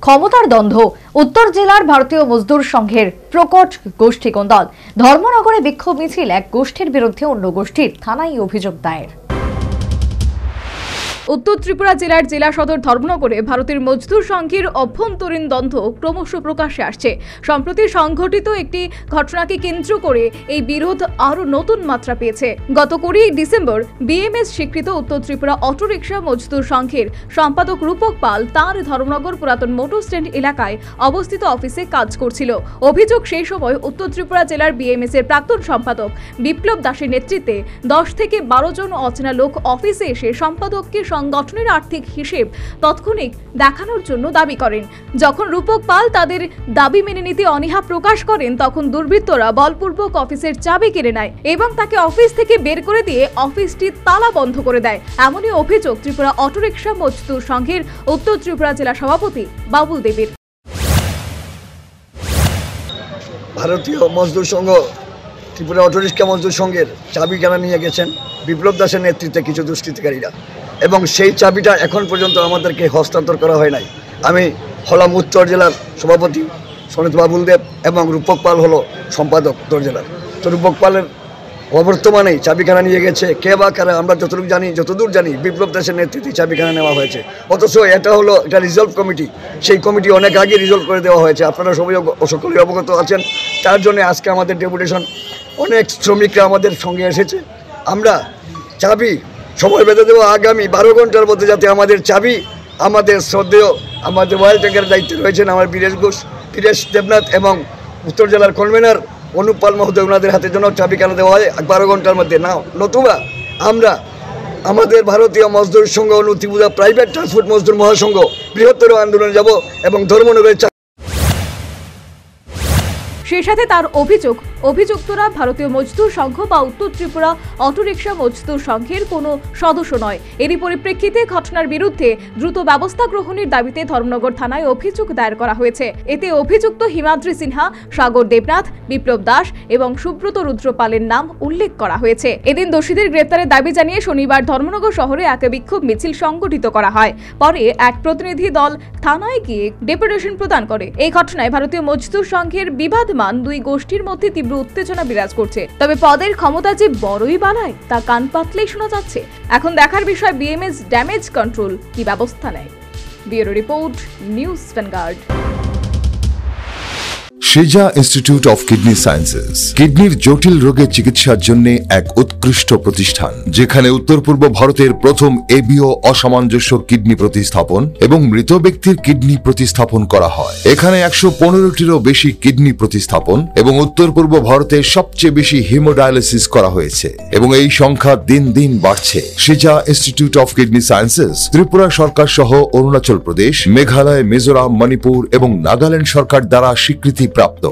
ক্ষমতার দ্বন্দ্ব। উত্তর জেলার ভারতীয় মজদুর সংঘের প্রকট গোষ্ঠী কোন্দল। ধর্মনগরে বিক্ষোভ মিছিল, এক গোষ্ঠীর বিরুদ্ধে অন্য গোষ্ঠীর থানায় অভিযোগ দায়ের। উত্তর ত্রিপুরা জেলার জেলা সদর ধর্মনগরে ভারতের মজদুর সংঘের অভ্যন্তরীণ দ্বন্দ্ব ক্রমশ প্রকাশ্যে আসছে। সম্প্রতি সংঘটিত একটি ঘটনাকে কেন্দ্র করে এই বিরোধ আরও নতুন মাত্রা পেয়েছে। গত 20 ডিসেম্বর বিএমএস স্বীকৃত উত্তর ত্রিপুরা অটোরিকশা মজদুর সংঘের সম্পাদক রূপক পাল তাঁর ধর্মনগর পুরাতন মোটর স্ট্যান্ড এলাকায় অবস্থিত অফিসে কাজ করছিল। অভিযোগ, সেই সময় উত্তর ত্রিপুরা জেলার বিএমএস এর প্রাক্তন সম্পাদক বিপ্লব দাসের নেতৃত্বে 10 থেকে 12 জন অচেনা লোক অফিসে এসে সম্পাদককে সংগঠনের আর্থিক হিসেব তাৎক্ষণিক দেখানোর জন্য দাবি করেন। যখন রূপক পাল তাদের দাবি মেনে নিতে অনীহা প্রকাশ করেন, তখন দুর্বৃত্তরা বলপূর্বক অফিসের চাবি কেড়ে নেয় এবং তাকে অফিস থেকে বের করে দিয়ে অফিসটি তালা বন্ধ করে দেয়। এমনই অভিযোগ ত্রিপুরা অটোরিকশা মজদুর সংঘের উত্তর ত্রিপুরা জেলা সভাপতি বাবুল দেবের। ভারতীয় মজদুর সংঘ ত্রিপুরা অটোরিকশা মজদুর সংঘের চাবি কেনা নিয়ে গেছেন বিপ্লব দাসের নেতৃত্বে কিছু দুষ্কৃতিকারীরা, এবং সেই চাবিটা এখন পর্যন্ত আমাদেরকে হস্তান্তর করা হয় নাই। আমি হলাম উত্তর জেলার সভাপতি সনিত বাবুল দেব এবং রূপক পাল হলো সম্পাদক উত্তর জেলার। তো রূপক পালের অবর্তমানেই চাবিখানা নিয়ে গেছে কে বা কারা, আমরা যতদূর জানি বিপ্লব দাসের নেতৃত্বে চাবিখানা নেওয়া হয়েছে। অথচ এটা হলো একটা রিজলভ কমিটি, সেই কমিটি অনেক আগে রিজলভ করে দেওয়া হয়েছে। আপনারা সবাই সকলেই অবগত আছেন। তার জন্য আজকে আমাদের ডেপুটেশন, অনেক শ্রমিকরা আমাদের সঙ্গে এসেছে। আমরা চাবি সময় বেঁধে দেবো আগামী 12 ঘন্টার মধ্যে, যাতে আমাদের চাবি আমাদের শ্রদ্ধেয় আমাদের ওয়াইল ট্যাঙ্কের দায়িত্বে রয়েছেন আমার বীরেশ দেবনাথ এবং উত্তর জেলার কনভেনার অনুপ পাল মহোদয়, ওনাদের হাতের জন্য চাবি কেন দেওয়া হয় 12 ঘন্টার মধ্যে না, নতুবা আমরা আমাদের ভারতীয় মজদুর সংঘ ত্রিপুরা প্রাইভেট ট্রান্সপোর্ট মজদুর মহাসংঘ বৃহত্তর আন্দোলনে যাব এবং ধর্মনগরের। সেই সাথে তার অভিযুক্তরা ভারতীয় মজদুর সংঘ বা উত্তর ত্রিপুরা অটোরিকশা মজদুর সংঘের কোনো সদস্য নয়। এরই পরিপ্রেক্ষিতে ঘটনার বিরুদ্ধে দ্রুত ব্যবস্থা গ্রহণের দাবিতে ধর্মনগর থানায় অভিযোগ দায়ের করা হয়েছে। এতে অভিযুক্ত হিমাদ্রি সিনহা, সাগর দেবনাথ, বিপ্লব দাস এবং সুব্রত রুদ্রপালের নাম উল্লেখ করা হয়েছে। এদিন দোষীদের গ্রেপ্তারের দাবি জানিয়ে শনিবার ধর্মনগর শহরে এক বিক্ষোভ মিছিল সংগঠিত করা হয়। পরে এক প্রতিনিধি দল থানায় গিয়ে ডেপুটেশন প্রদান করে। এই ঘটনায় ভারতীয় মজদুর সংঘের বিবাদমান দুই গোষ্ঠীর মধ্যে তীব্র উত্তেজনা বিরাজ করছে। তবে পদের ক্ষমতা যে বড়ই বাড়ায় তা কান পাতলেই শোনা যাচ্ছে। এখন দেখার বিষয় বিএমএস ড্যামেজ কন্ট্রোল কি ব্যবস্থা নেয়। Bureau report, news vanguard. সেজা ইনস্টিটিউট অফ কিডনি সায়েন্সেস কিডনির জটিল রোগের চিকিৎসার জন্য এক উৎকৃষ্ট প্রতিষ্ঠান, যেখানে উত্তর পূর্ব ভারতের প্রথম এবিও অসামঞ্জস্য কিডনি প্রতিস্থাপন এবং মৃত ব্যক্তির কিডনি প্রতিস্থাপন করা হয়। এখানে 115টিরও বেশি কিডনি প্রতিস্থাপন এবং উত্তর পূর্ব ভারতের সবচেয়ে বেশি হিমোডায়ালিসিস করা হয়েছে এবং এই সংখ্যা দিন দিন বাড়ছে। সেজা institute of kidney sciences Tripura সরকার সহ অরুণাচল প্রদেশ, মেঘালয়, মিজোরাম, মণিপুর এবং নাগাল্যান্ড সরকার দ্বারা স্বীকৃতি প্রাপ্ত।